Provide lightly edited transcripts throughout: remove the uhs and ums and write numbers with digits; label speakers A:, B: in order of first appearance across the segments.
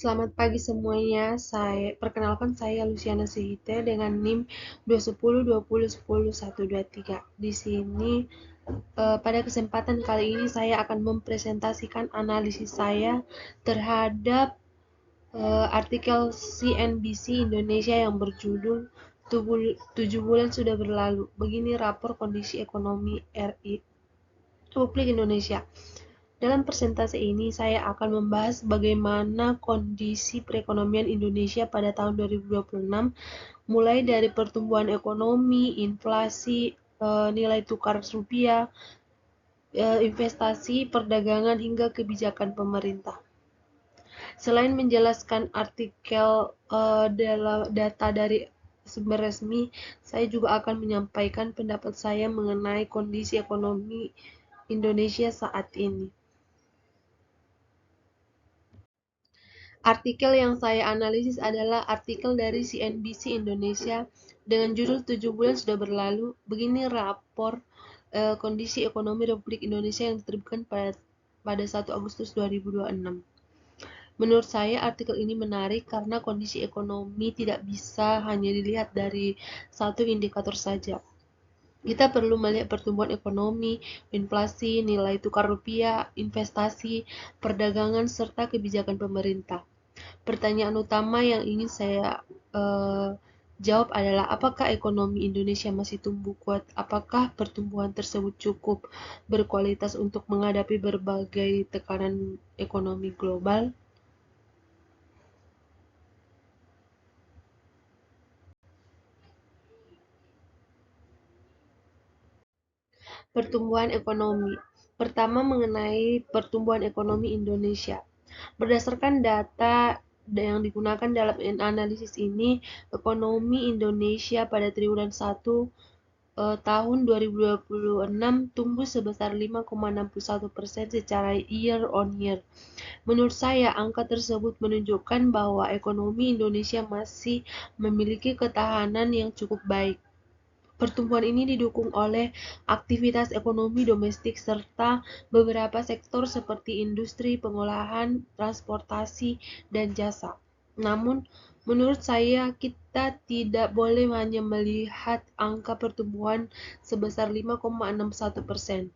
A: Selamat pagi semuanya. Perkenalkan saya Luciana Sihite dengan NIM 21020100123. Di sini pada kesempatan kali ini saya akan mempresentasikan analisis saya terhadap artikel CNBC Indonesia yang berjudul 7 bulan sudah berlalu. Begini rapor kondisi ekonomi Republik Indonesia. Dalam presentasi ini, saya akan membahas bagaimana kondisi perekonomian Indonesia pada tahun 2026, mulai dari pertumbuhan ekonomi, inflasi, nilai tukar rupiah, investasi, perdagangan, hingga kebijakan pemerintah. Selain menjelaskan artikel data dari sumber resmi, saya juga akan menyampaikan pendapat saya mengenai kondisi ekonomi Indonesia saat ini. Artikel yang saya analisis adalah artikel dari CNBC Indonesia dengan judul 7 bulan sudah berlalu. Begini rapor kondisi ekonomi Republik Indonesia yang diterbitkan pada 1 Agustus 2026. Menurut saya artikel ini menarik karena kondisi ekonomi tidak bisa hanya dilihat dari satu indikator saja. Kita perlu melihat pertumbuhan ekonomi, inflasi, nilai tukar rupiah, investasi, perdagangan, serta kebijakan pemerintah. Pertanyaan utama yang ingin saya jawab adalah apakah ekonomi Indonesia masih tumbuh kuat? Apakah pertumbuhan tersebut cukup berkualitas untuk menghadapi berbagai tekanan ekonomi global? Pertumbuhan ekonomi. Pertama, mengenai pertumbuhan ekonomi Indonesia. Berdasarkan data yang digunakan dalam analisis ini, ekonomi Indonesia pada triwulan 1 tahun 2026 tumbuh sebesar 5,61% secara year on year. Menurut saya, angka tersebut menunjukkan bahwa ekonomi Indonesia masih memiliki ketahanan yang cukup baik. Pertumbuhan ini didukung oleh aktivitas ekonomi domestik serta beberapa sektor seperti industri, pengolahan, transportasi, dan jasa. Namun, menurut saya kita tidak boleh hanya melihat angka pertumbuhan sebesar 5,61%.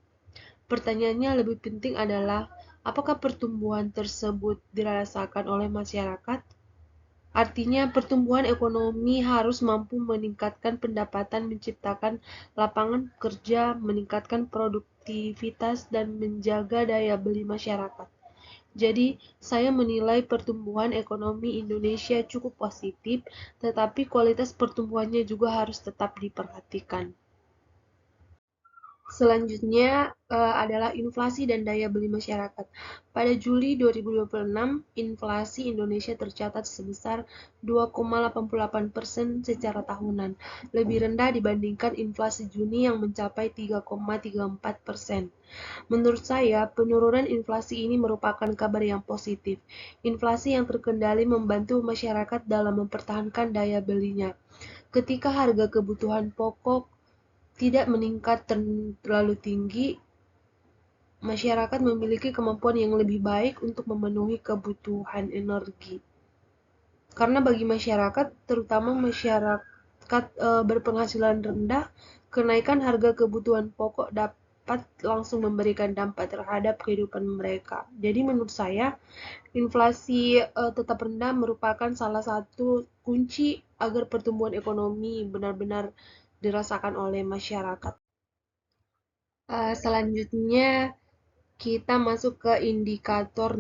A: Pertanyaannya lebih penting adalah, apakah pertumbuhan tersebut dirasakan oleh masyarakat? Artinya, pertumbuhan ekonomi harus mampu meningkatkan pendapatan, menciptakan lapangan kerja, meningkatkan produktivitas, dan menjaga daya beli masyarakat. Jadi, saya menilai pertumbuhan ekonomi Indonesia cukup positif, tetapi kualitas pertumbuhannya juga harus tetap diperhatikan. Selanjutnya adalah inflasi dan daya beli masyarakat. Pada Juli 2026, inflasi Indonesia tercatat sebesar 2,88% secara tahunan, lebih rendah dibandingkan inflasi Juni yang mencapai 3,34%. Menurut saya, penurunan inflasi ini merupakan kabar yang positif. Inflasi yang terkendali membantu masyarakat dalam mempertahankan daya belinya. Ketika harga kebutuhan pokok tidak meningkat terlalu tinggi, masyarakat memiliki kemampuan yang lebih baik untuk memenuhi kebutuhan energi. Karena bagi masyarakat, terutama masyarakat berpenghasilan rendah, kenaikan harga kebutuhan pokok dapat langsung memberikan dampak terhadap kehidupan mereka. Jadi menurut saya, inflasi tetap rendah merupakan salah satu kunci agar pertumbuhan ekonomi benar-benar dirasakan oleh masyarakat. Selanjutnya kita masuk ke indikator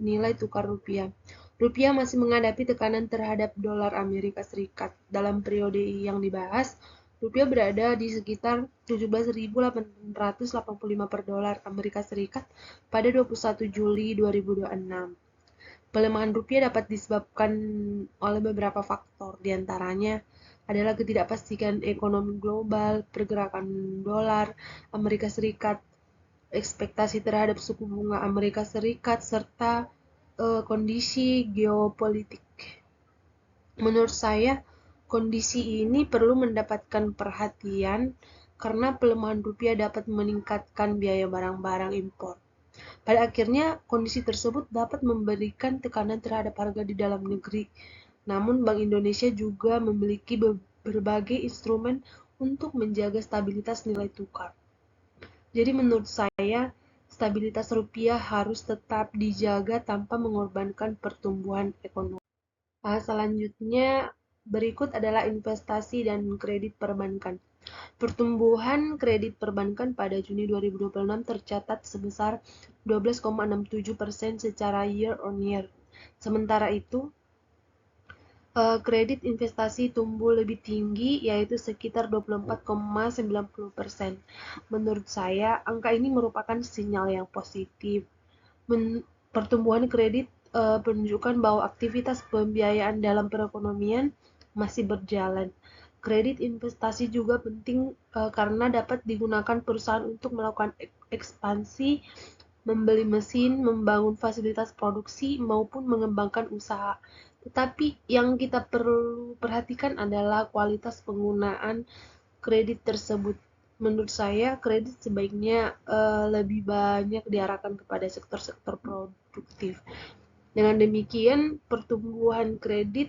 A: nilai tukar rupiah. Rupiah masih menghadapi tekanan terhadap dolar Amerika Serikat. Dalam periode yang dibahas, rupiah berada di sekitar 17.885 per dolar Amerika Serikat pada 21 Juli 2026. Pelemahan rupiah dapat disebabkan oleh beberapa faktor, diantaranya adalah ketidakpastian ekonomi global, pergerakan dolar Amerika Serikat, ekspektasi terhadap suku bunga Amerika Serikat, serta kondisi geopolitik. Menurut saya, kondisi ini perlu mendapatkan perhatian karena pelemahan rupiah dapat meningkatkan biaya barang-barang impor. Pada akhirnya, kondisi tersebut dapat memberikan tekanan terhadap harga di dalam negeri. Namun, Bank Indonesia juga memiliki berbagai instrumen untuk menjaga stabilitas nilai tukar. Jadi menurut saya, stabilitas rupiah harus tetap dijaga tanpa mengorbankan pertumbuhan ekonomi. Selanjutnya, berikut adalah investasi dan kredit perbankan. Pertumbuhan kredit perbankan pada Juni 2026 tercatat sebesar 12,67% secara year on year. Sementara itu, kredit investasi tumbuh lebih tinggi, yaitu sekitar 24,90%. Menurut saya, angka ini merupakan sinyal yang positif. Pertumbuhan kredit menunjukkan bahwa aktivitas pembiayaan dalam perekonomian masih berjalan. Kredit investasi juga penting karena dapat digunakan perusahaan untuk melakukan ekspansi, membeli mesin, membangun fasilitas produksi, maupun mengembangkan usaha. Tetapi yang kita perlu perhatikan adalah kualitas penggunaan kredit tersebut. Menurut saya, kredit sebaiknya lebih banyak diarahkan kepada sektor-sektor produktif. Dengan demikian, pertumbuhan kredit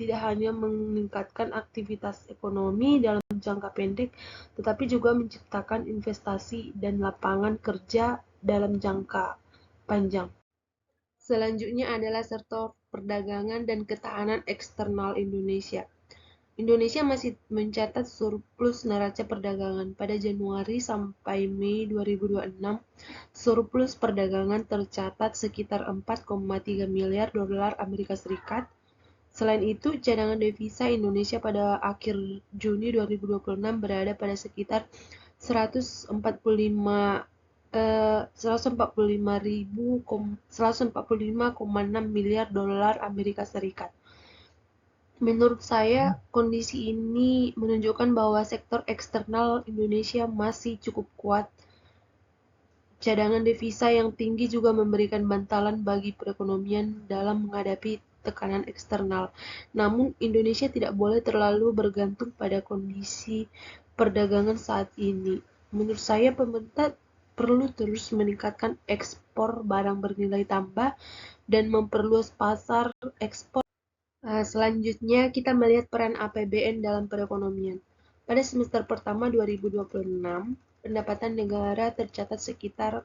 A: tidak hanya meningkatkan aktivitas ekonomi dalam jangka pendek, tetapi juga menciptakan investasi dan lapangan kerja dalam jangka panjang. Selanjutnya adalah sektor perdagangan dan ketahanan eksternal Indonesia. Indonesia masih mencatat surplus neraca perdagangan pada Januari sampai Mei 2026. Surplus perdagangan tercatat sekitar 4,3 miliar dolar Amerika Serikat. Selain itu, cadangan devisa Indonesia pada akhir Juni 2026 berada pada sekitar 145,6 miliar dolar Amerika Serikat. Menurut saya, kondisi ini menunjukkan bahwa sektor eksternal Indonesia masih cukup kuat. Cadangan devisa yang tinggi juga memberikan bantalan bagi perekonomian dalam menghadapi tekanan eksternal. Namun, Indonesia tidak boleh terlalu bergantung pada kondisi perdagangan saat ini. Menurut saya, pemerintah perlu terus meningkatkan ekspor barang bernilai tambah dan memperluas pasar ekspor. Selanjutnya, kita melihat peran APBN dalam perekonomian. Pada semester pertama 2026, pendapatan negara tercatat sekitar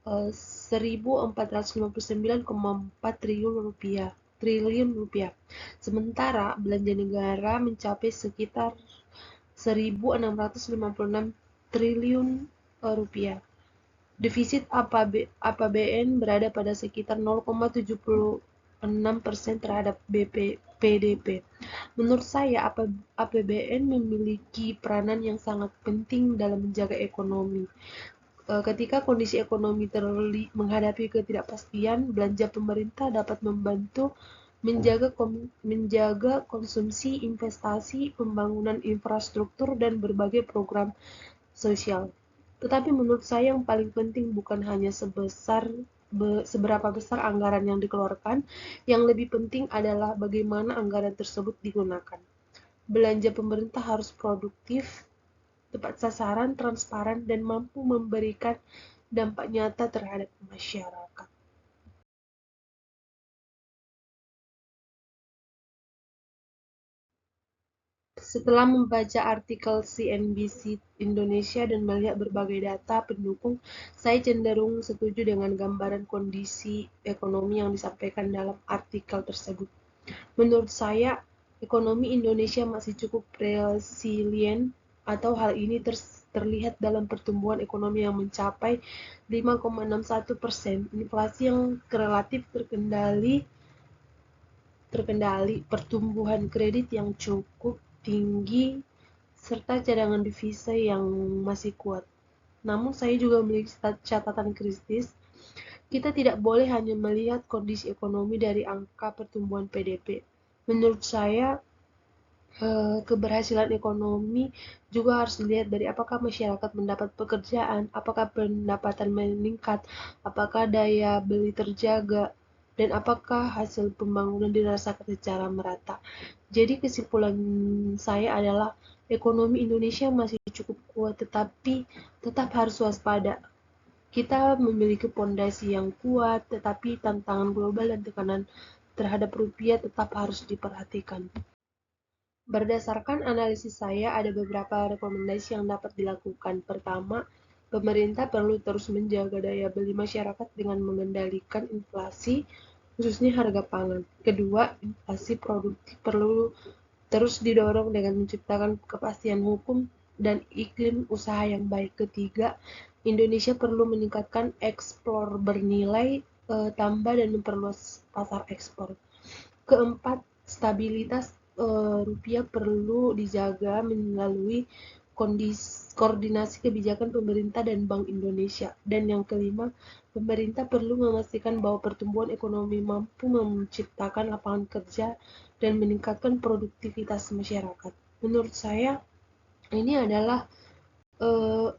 A: 1.459,4 triliun rupiah. Sementara belanja negara mencapai sekitar 1.656 triliun rupiah. Defisit APBN berada pada sekitar 0,76% terhadap PDB. Menurut saya, APBN memiliki peranan yang sangat penting dalam menjaga ekonomi. Ketika kondisi ekonomi menghadapi ketidakpastian, belanja pemerintah dapat membantu menjaga konsumsi, investasi, pembangunan infrastruktur, dan berbagai program sosial. Tetapi menurut saya yang paling penting bukan hanya seberapa besar anggaran yang dikeluarkan, yang lebih penting adalah bagaimana anggaran tersebut digunakan. Belanja pemerintah harus produktif, tepat sasaran, transparan, dan mampu memberikan dampak nyata terhadap masyarakat. Setelah membaca artikel CNBC Indonesia dan melihat berbagai data pendukung, saya cenderung setuju dengan gambaran kondisi ekonomi yang disampaikan dalam artikel tersebut. Menurut saya, ekonomi Indonesia masih cukup resilient, atau hal ini terlihat dalam pertumbuhan ekonomi yang mencapai 5,61%, inflasi yang relatif terkendali, pertumbuhan kredit yang cukup tinggi, serta cadangan devisa yang masih kuat. Namun saya juga memiliki catatan kritis. Kita tidak boleh hanya melihat kondisi ekonomi dari angka pertumbuhan PDB. Menurut saya, keberhasilan ekonomi juga harus dilihat dari apakah masyarakat mendapat pekerjaan, apakah pendapatan meningkat, apakah daya beli terjaga, dan apakah hasil pembangunan dirasakan secara merata. Jadi kesimpulan saya adalah ekonomi Indonesia masih cukup kuat, tetapi tetap harus waspada. Kita memiliki pondasi yang kuat, tetapi tantangan global dan tekanan terhadap rupiah tetap harus diperhatikan. Berdasarkan analisis saya, ada beberapa rekomendasi yang dapat dilakukan. Pertama, pemerintah perlu terus menjaga daya beli masyarakat dengan mengendalikan inflasi, khususnya harga pangan. Kedua, inflasi produktif perlu terus didorong dengan menciptakan kepastian hukum dan iklim usaha yang baik. Ketiga, Indonesia perlu meningkatkan ekspor bernilai tambah dan memperluas pasar ekspor. Keempat, stabilitas rupiah perlu dijaga melalui koordinasi kebijakan pemerintah dan Bank Indonesia. Dan yang kelima, pemerintah perlu memastikan bahwa pertumbuhan ekonomi mampu menciptakan lapangan kerja dan meningkatkan produktivitas masyarakat. Menurut saya, ini adalah eh,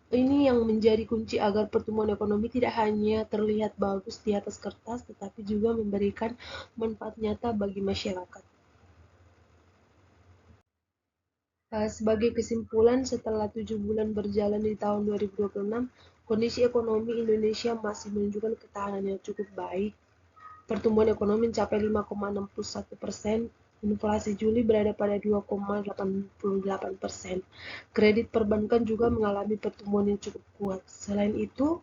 A: ini yang menjadi kunci agar pertumbuhan ekonomi tidak hanya terlihat bagus di atas kertas, tetapi juga memberikan manfaat nyata bagi masyarakat. Sebagai kesimpulan, setelah 7 bulan berjalan di tahun 2026, kondisi ekonomi Indonesia masih menunjukkan ketahanan yang cukup baik. Pertumbuhan ekonomi mencapai 5,61%, inflasi Juli berada pada 2,88%. Kredit perbankan juga mengalami pertumbuhan yang cukup kuat. Selain itu,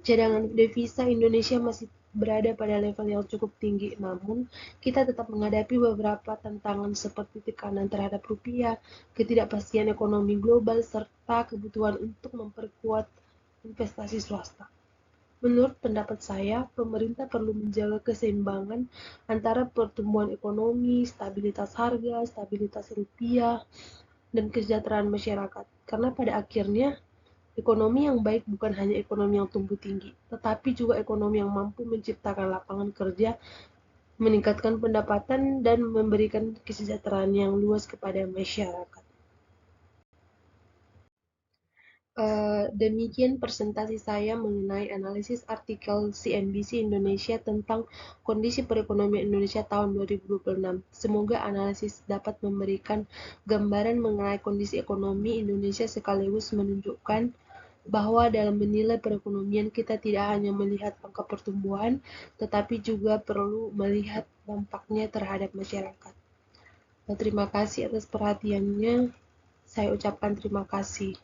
A: cadangan devisa Indonesia masih berada pada level yang cukup tinggi, namun kita tetap menghadapi beberapa tantangan seperti tekanan terhadap rupiah, ketidakpastian ekonomi global, serta kebutuhan untuk memperkuat investasi swasta. Menurut pendapat saya, pemerintah perlu menjaga keseimbangan antara pertumbuhan ekonomi, stabilitas harga, stabilitas rupiah, dan kesejahteraan masyarakat. Karena pada akhirnya, ekonomi yang baik bukan hanya ekonomi yang tumbuh tinggi, tetapi juga ekonomi yang mampu menciptakan lapangan kerja, meningkatkan pendapatan, dan memberikan kesejahteraan yang luas kepada masyarakat. Demikian presentasi saya mengenai analisis artikel CNBC Indonesia tentang kondisi perekonomian Indonesia tahun 2026. Semoga analisis dapat memberikan gambaran mengenai kondisi ekonomi Indonesia sekaligus menunjukkan bahwa dalam menilai perekonomian kita tidak hanya melihat angka pertumbuhan, tetapi juga perlu melihat dampaknya terhadap masyarakat. Terima kasih atas perhatiannya. Saya ucapkan terima kasih.